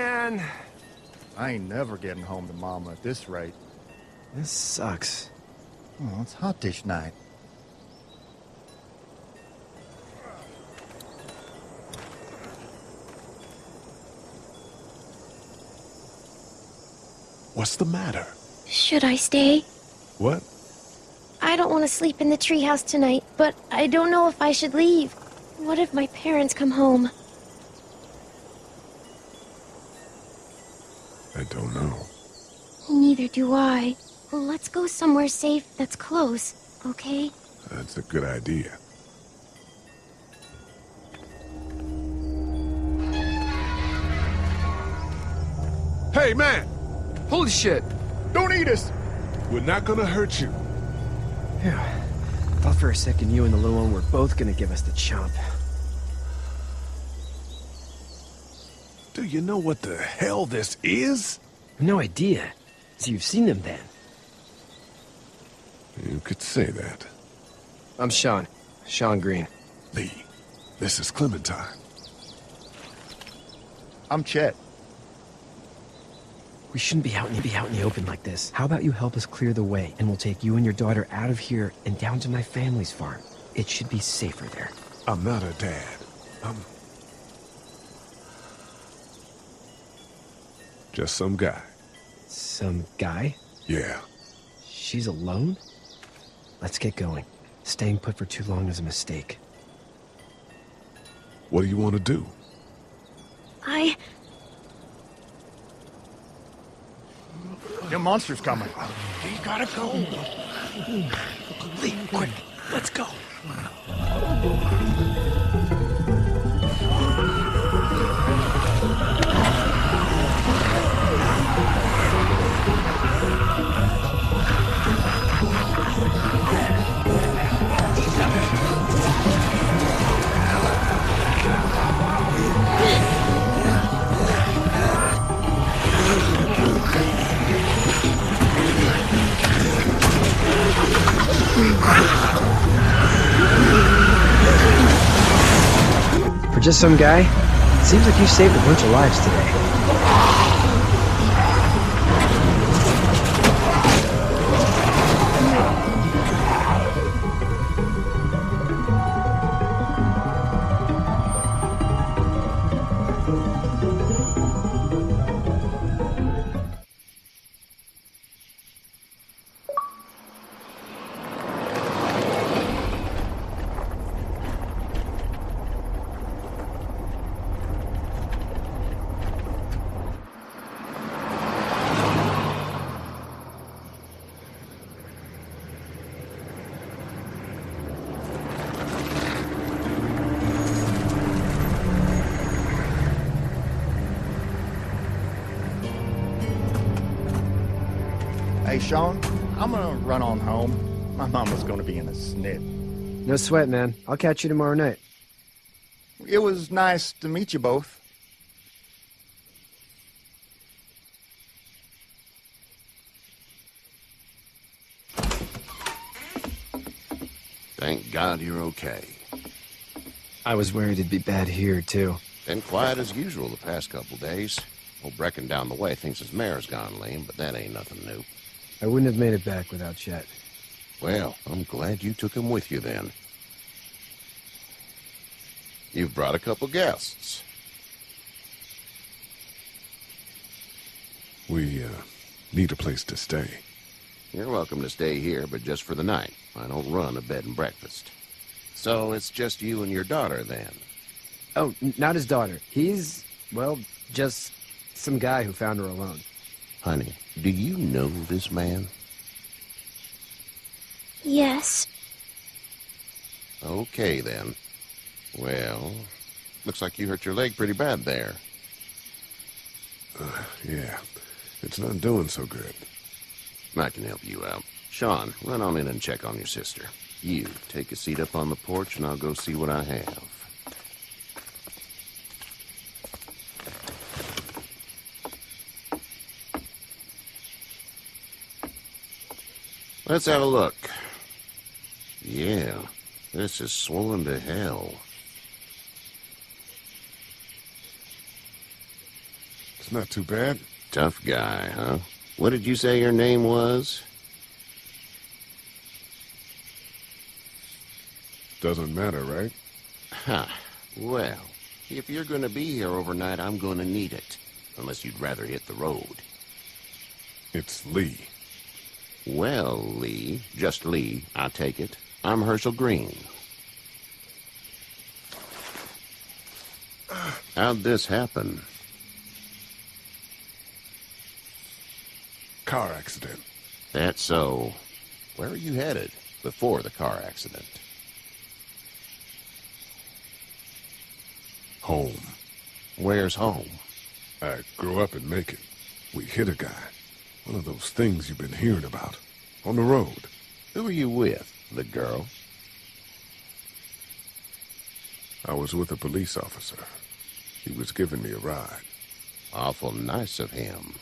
man. I ain't never getting home to Mama at this rate. This sucks. Oh, it's hot this night. What's the matter? Should I stay? What? I don't want to sleep in the treehouse tonight, but I don't know if I should leave. What if my parents come home? I don't know. Neither do I. Well, let's go somewhere safe that's close, okay? That's a good idea. Hey, man! Holy shit. Don't eat us! We're not gonna hurt you. Yeah. Thought for a second you and the little one were both gonna give us the chomp. Do you know what the hell this is? No idea. So you've seen them then? You could say that. I'm Sean. Sean Green. Lee, this is Clementine. I'm Chet. We shouldn't be out in the open like this. How about you help us clear the way, and we'll take you and your daughter out of here and down to my family's farm. It should be safer there. I'm not her dad. I'm just some guy. Some guy? Yeah. She's alone? Let's get going. Staying put for too long is a mistake. What do you want to do? Your monster's coming. We gotta go. Lee, quick, let's go. For just some guy, it seems like you saved a bunch of lives today. Hey, Sean, I'm gonna run on home. My mama's gonna be in a snit. No sweat, man. I'll catch you tomorrow night. It was nice to meet you both. Thank God you're okay. I was worried it'd be bad here, too. Been quiet as usual the past couple days. Old Brecken down the way thinks his mare's gone lame, but that ain't nothing new. I wouldn't have made it back without Chet. Well, I'm glad you took him with you then. You've brought a couple guests. We, need a place to stay. You're welcome to stay here, but just for the night. I don't run a bed and breakfast. So it's just you and your daughter then? Oh, not his daughter. He's, well, just some guy who found her alone. Honey, do you know this man? Yes. Okay, then. Well, looks like you hurt your leg pretty bad there. Yeah. It's not doing so good. I can help you out. Sean, run on in and check on your sister. You, take a seat up on the porch and I'll go see what I have. Let's have a look. Yeah, this is swollen to hell. It's not too bad. Tough guy, huh? What did you say your name was? Doesn't matter, right? Huh. Well, if you're gonna be here overnight, I'm gonna need it. Unless you'd rather hit the road. It's Lee. Well, Lee, just Lee, I take it. I'm Herschel Green. How'd this happen? Car accident. That's so. Where are you headed before the car accident? Home. Where's home? I grew up in Macon. We hit a guy. One of those things you've been hearing about. On the road. Who are you with? The girl? I was with a police officer. He was giving me a ride. Awful nice of him.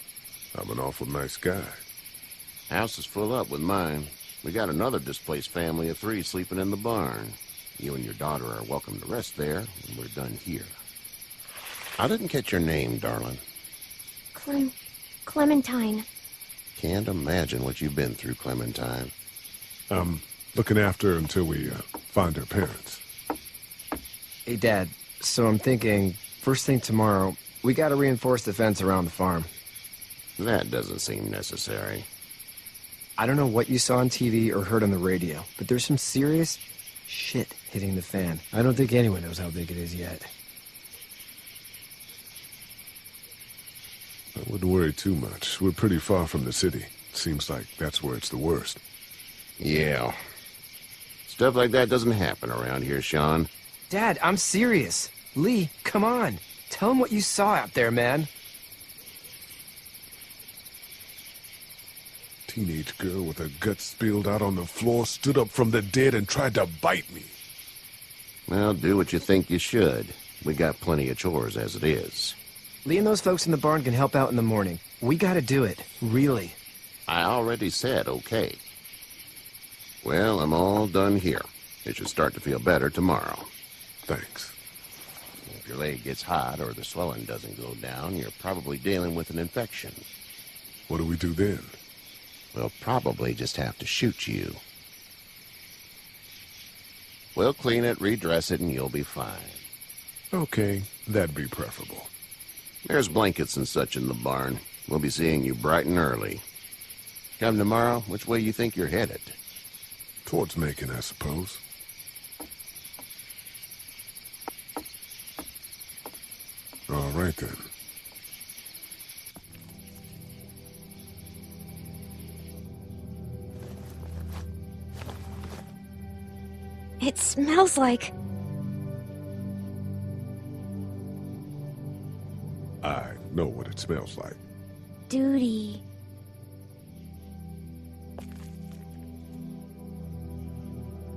I'm an awful nice guy. House is full up with mine. We got another displaced family of 3 sleeping in the barn. You and your daughter are welcome to rest there when we're done here. I didn't catch your name, darling. Clementine. Can't imagine what you've been through, Clementine. I'm looking after her until we find her parents. Hey, Dad, so I'm thinking, first thing tomorrow, we gotta reinforce the fence around the farm. That doesn't seem necessary. I don't know what you saw on TV or heard on the radio, but there's some serious shit hitting the fan. I don't think anyone knows how big it is yet. I wouldn't worry too much. We're pretty far from the city. Seems like that's where it's the worst. Yeah. Stuff like that doesn't happen around here, Sean. Dad, I'm serious. Lee, come on. Tell him what you saw out there, man. Teenage girl with her guts spilled out on the floor stood up from the dead and tried to bite me. Well, do what you think you should. We got plenty of chores as it is. Lee and those folks in the barn can help out in the morning. We gotta do it. Really. I already said okay. Well, I'm all done here. It should start to feel better tomorrow. Thanks. If your leg gets hot or the swelling doesn't go down, you're probably dealing with an infection. What do we do then? We'll probably just have to shoot you. We'll clean it, redress it, and you'll be fine. Okay, that'd be preferable. There's blankets and such in the barn. We'll be seeing you bright and early. Come tomorrow, which way you think you're headed? Towards Macon, I suppose. All right, then. It smells like... I know what it smells like. duty.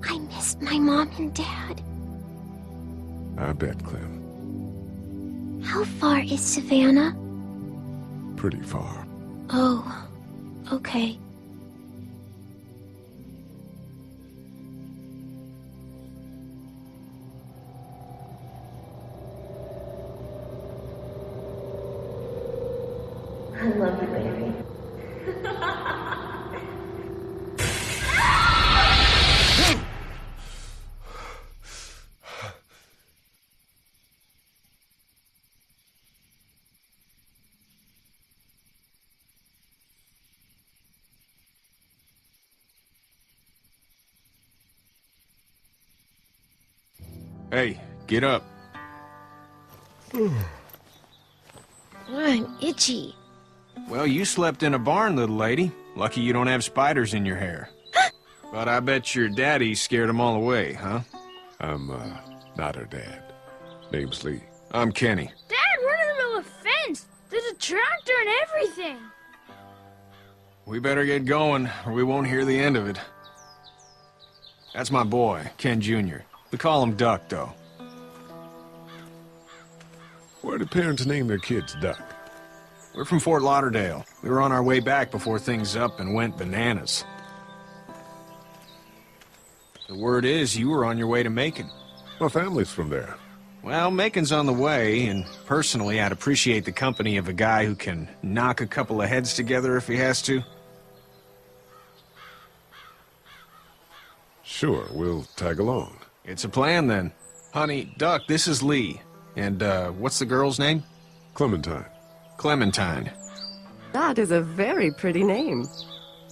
I miss my mom and dad. I bet, Clem. How far is Savannah? Pretty far. Oh, okay. I love you, baby. Hey, get up. I'm itchy. Well, you slept in a barn, little lady. Lucky you don't have spiders in your hair. But I bet your daddy scared them all away, huh? I'm, not her dad. Name's Lee. I'm Kenny. Dad, we're in the middle of a fence. There's a tractor and everything. We better get going, or we won't hear the end of it. That's my boy, Ken Jr. We call him Duck, though. Where do parents name their kids Duck? We're from Fort Lauderdale. We were on our way back before things up and went bananas. The word is you were on your way to Macon. My family's from there. Well, Macon's on the way, and personally, I'd appreciate the company of a guy who can knock a couple of heads together if he has to. Sure, we'll tag along. It's a plan, then. Honey, Duck, this is Lee. And, what's the girl's name? Clementine. Clementine. That is a very pretty name.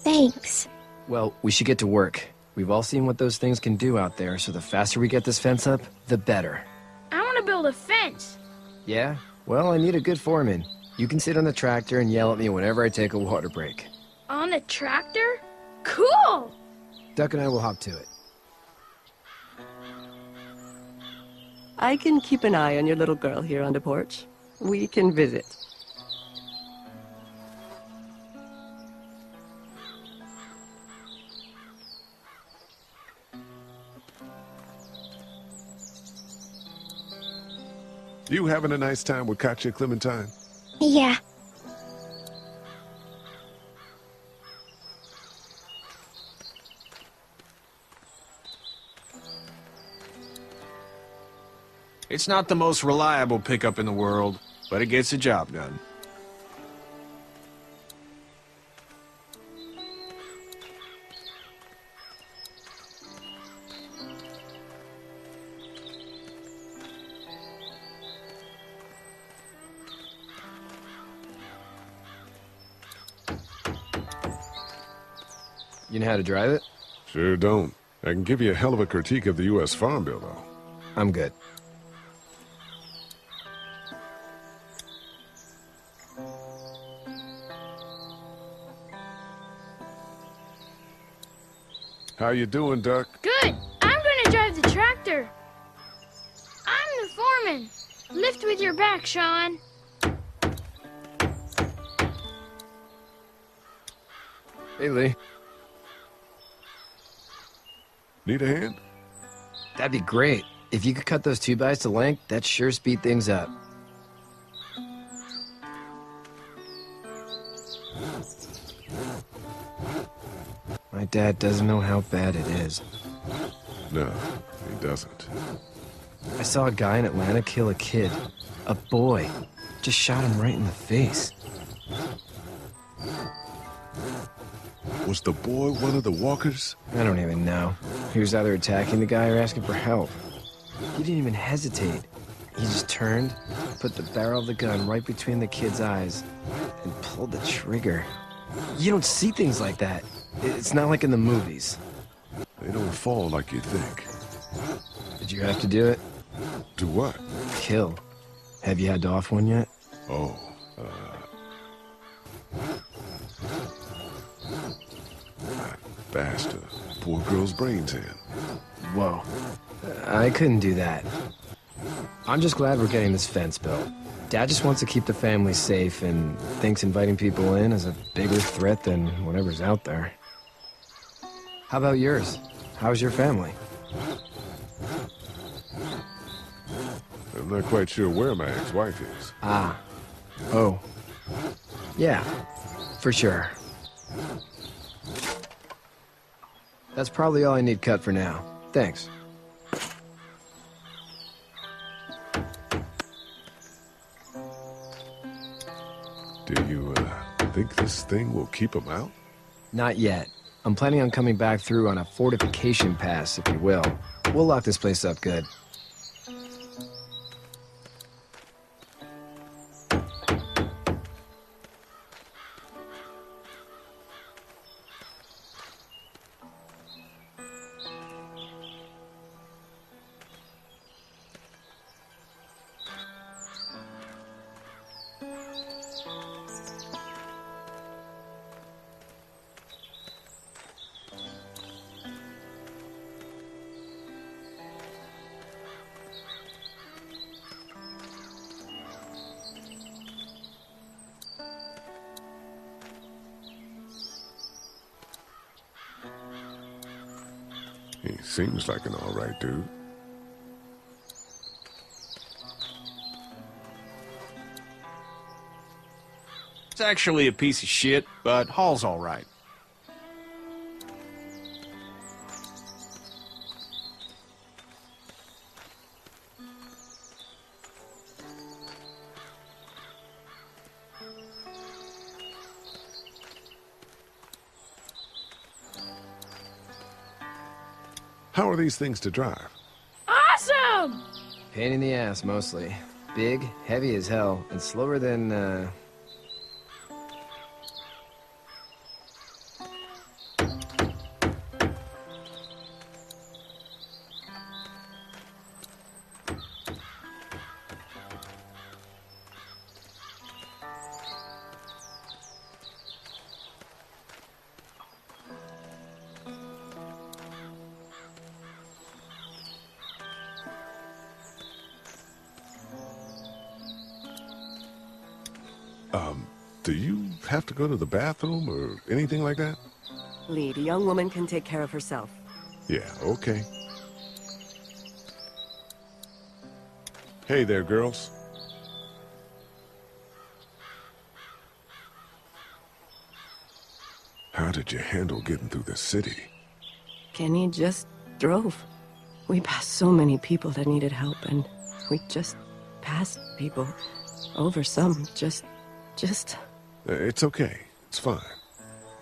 Thanks. Well, we should get to work. We've all seen what those things can do out there, so the faster we get this fence up, the better. I want to build a fence. Yeah? Well, I need a good foreman. You can sit on the tractor and yell at me whenever I take a water break. On a tractor? Cool! Duck and I will hop to it. I can keep an eye on your little girl here on the porch. We can visit. You having a nice time with Katya, Clementine? Yeah. It's not the most reliable pickup in the world, but it gets the job done. You know how to drive it? Sure don't. I can give you a hell of a critique of the U.S. Farm Bill, though. I'm good. How you doing, Duck? Good. I'm gonna drive the tractor. I'm the foreman. Lift with your back, Sean. Hey, Lee. Need a hand? That'd be great. If you could cut those 2x to length, that'd sure speed things up. My dad doesn't know how bad it is. No, he doesn't. I saw a guy in Atlanta kill a kid. A boy. Just shot him right in the face. Was the boy one of the walkers? I don't even know. He was either attacking the guy or asking for help. He didn't even hesitate. He just turned, put the barrel of the gun right between the kid's eyes, and pulled the trigger. You don't see things like that. It's not like in the movies. They don't fall like you think. Did you have to do it? Do what? Kill. Have you had to off one yet? Oh, I bashed a poor girl's brains in. Whoa. I couldn't do that. I'm just glad we're getting this fence built. Dad just wants to keep the family safe and thinks inviting people in is a bigger threat than whatever's out there. How about yours? How's your family? I'm not quite sure where my ex-wife is. Ah. Oh. Yeah. For sure. That's probably all I need cut for now. Thanks. Do you, think this thing will keep them out? Not yet. I'm planning on coming back through on a fortification pass, if you will. We'll lock this place up good. He seems like an all right dude. It's actually a piece of shit, but Hall's all right. How are these things to drive? Awesome! Pain in the ass, mostly. Big, heavy as hell, and slower than, Do you have to go to the bathroom or anything like that? Lee, the young woman can take care of herself. Yeah, okay. Hey there, girls. How did you handle getting through the city? Kenny just drove. We passed so many people that needed help, and we just passed people. Over some, just... It's okay. It's fine.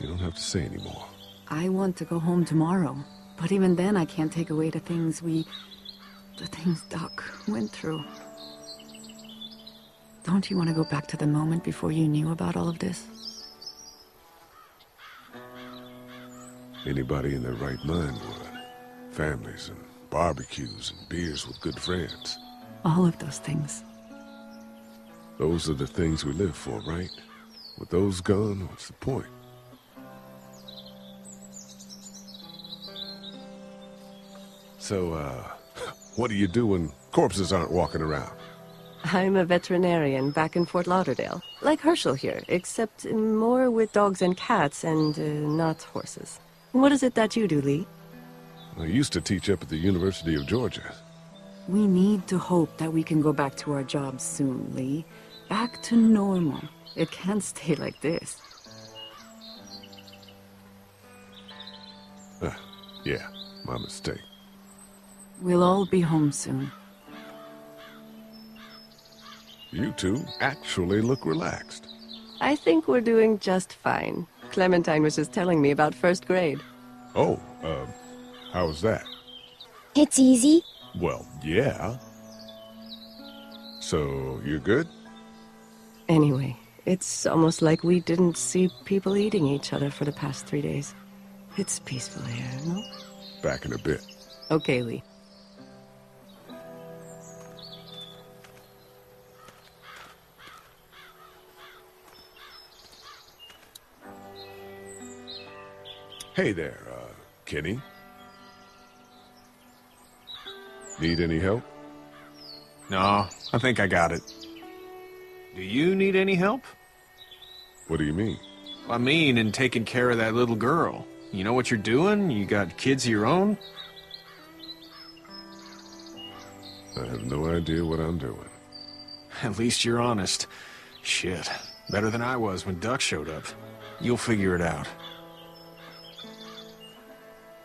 You don't have to say anymore. I want to go home tomorrow. But even then, I can't take away the things Doc went through. Don't you want to go back to the moment before you knew about all of this? Anybody in their right mind would. Families and barbecues and beers with good friends. All of those things. Those are the things we live for, right? With those gone, what's the point? So, what do you do when corpses aren't walking around? I'm a veterinarian back in Fort Lauderdale. Like Herschel here, except more with dogs and cats and not horses. What is it that you do, Lee? I used to teach up at the University of Georgia. We need to hope that we can go back to our jobs soon, Lee. Back to normal. It can't stay like this. Yeah, my mistake. We'll all be home soon. You two actually look relaxed. I think we're doing just fine. Clementine was just telling me about first grade. Oh, how was that? It's easy. Well, yeah. So, you're good? Anyway, it's almost like we didn't see people eating each other for the past 3 days. It's peaceful here, no? Back in a bit. Okay, Lee. Hey there, Kenny. Need any help? No, I think I got it. Do you need any help? What do you mean? I mean, in taking care of that little girl. You know what you're doing? You got kids of your own? I have no idea what I'm doing. At least you're honest. Shit. Better than I was when Duck showed up. You'll figure it out.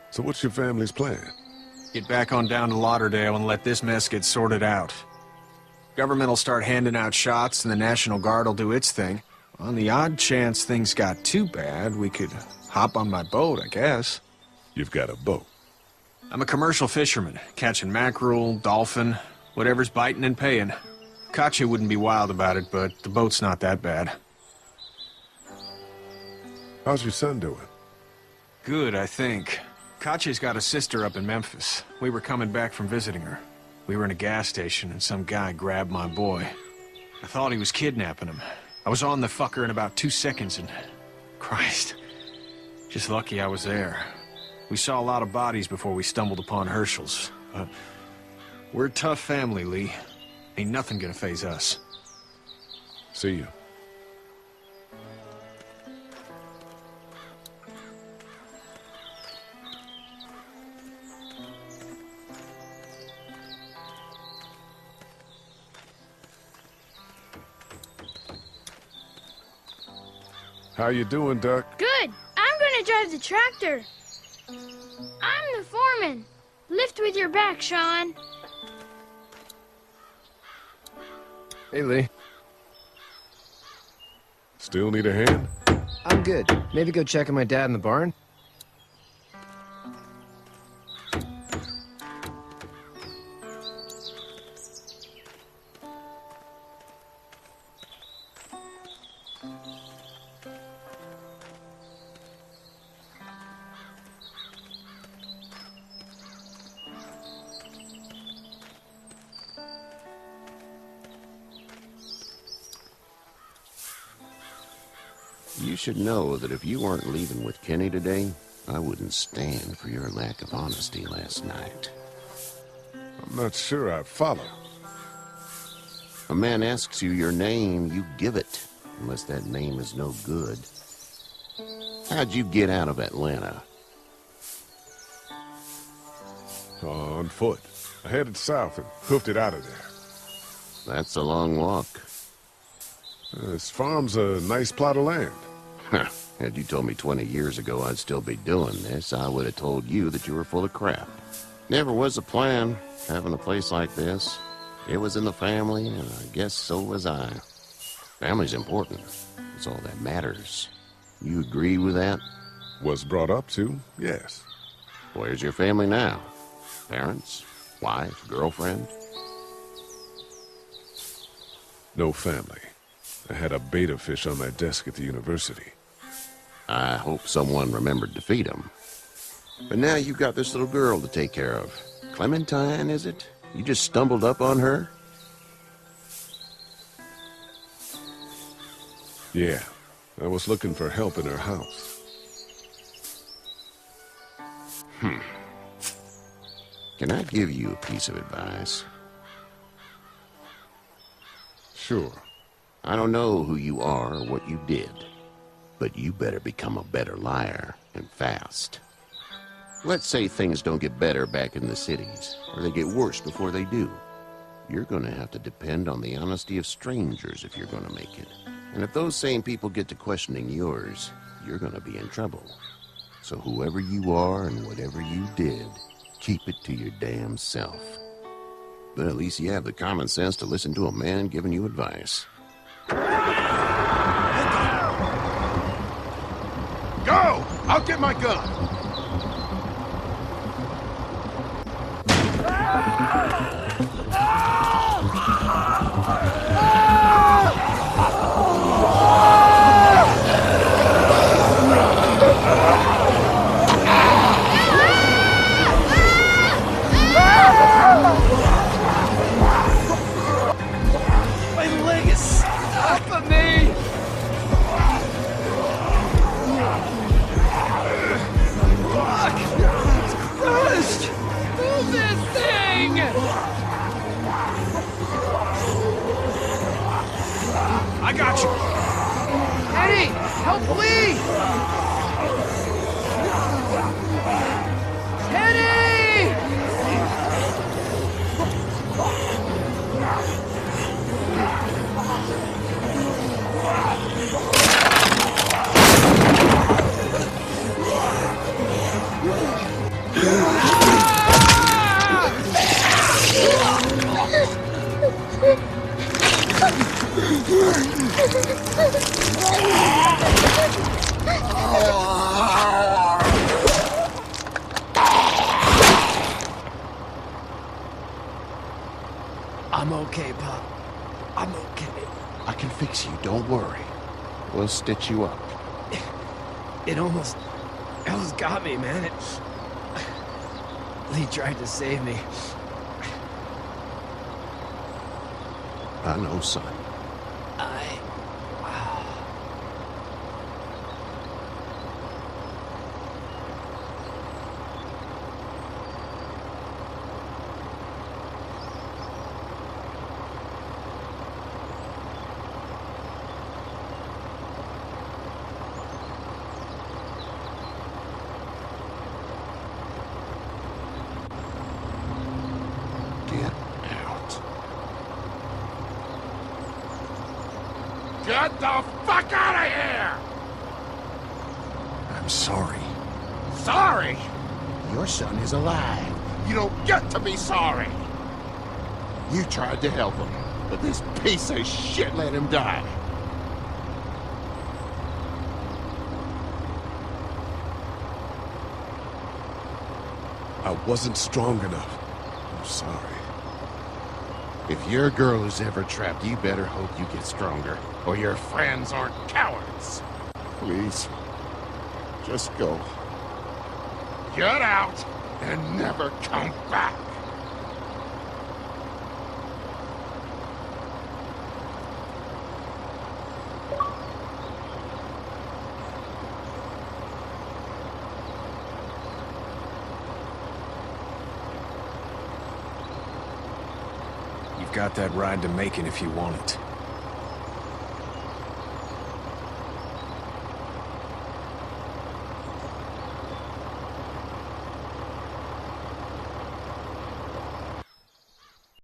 So what's your family's plan? Get back on down to Lauderdale and let this mess get sorted out. Government will start handing out shots and the National Guard will do its thing. On the odd chance things got too bad, we could hop on my boat, I guess. You've got a boat. I'm a commercial fisherman, catching mackerel, dolphin, whatever's biting and paying. Katya wouldn't be wild about it, but the boat's not that bad. How's your son doing? Good, I think. Katya's got a sister up in Memphis. We were coming back from visiting her. We were in a gas station and some guy grabbed my boy. I thought he was kidnapping him. I was on the fucker in about 2 seconds and... Christ. Just lucky I was there. We saw a lot of bodies before we stumbled upon Herschel's. But we're a tough family, Lee. Ain't nothing gonna faze us. See you. How you doing, Duck? Good. I'm gonna drive the tractor. I'm the foreman. Lift with your back, Sean. Hey, Lee. Still need a hand? I'm good. Maybe go check on my dad in the barn? You should know that if you weren't leaving with Kenny today, I wouldn't stand for your lack of honesty last night. I'm not sure I follow. A man asks you your name, you give it, unless that name is no good. How'd you get out of Atlanta? On foot. I headed south and hoofed it out of there. That's a long walk. This farm's a nice plot of land. Had you told me 20 years ago I'd still be doing this, I would have told you that you were full of crap. Never was a plan, having a place like this. It was in the family, and I guess so was I. Family's important. It's all that matters. You agree with that? Was brought up to, yes. Where's your family now? Parents? Wife? Girlfriend? No family. I had a betta fish on my desk at the university. I hope someone remembered to feed him. But now you've got this little girl to take care of. Clementine, is it? You just stumbled up on her? Yeah. I was looking for help in her house. Can I give you a piece of advice? Sure. I don't know who you are or what you did, but you better become a better liar, and fast. Let's say things don't get better back in the cities, or they get worse before they do. You're gonna have to depend on the honesty of strangers if you're gonna make it. And if those same people get to questioning yours, you're gonna be in trouble. So whoever you are and whatever you did, keep it to your damn self. But at least you have the common sense to listen to a man giving you advice. Go! I'll get my gun! My leg is stuck on me! Fuck! It's crushed! Move this thing! I got you. Eddie! Help please! Eddie! I'm okay, Pop. I'm okay. I can fix you, don't worry. We'll stitch you up. It almost got me, man. Lee tried to save me. I know, son. Get the fuck out of here! I'm sorry. Sorry? Your son is alive. You don't get to be sorry. You tried to help him, but this piece of shit let him die. I wasn't strong enough. I'm sorry. If your girl is ever trapped, you better hope you get stronger, or your friends aren't cowards. Please. Just go. Get out and never come back. got that ride to Macon if you want it.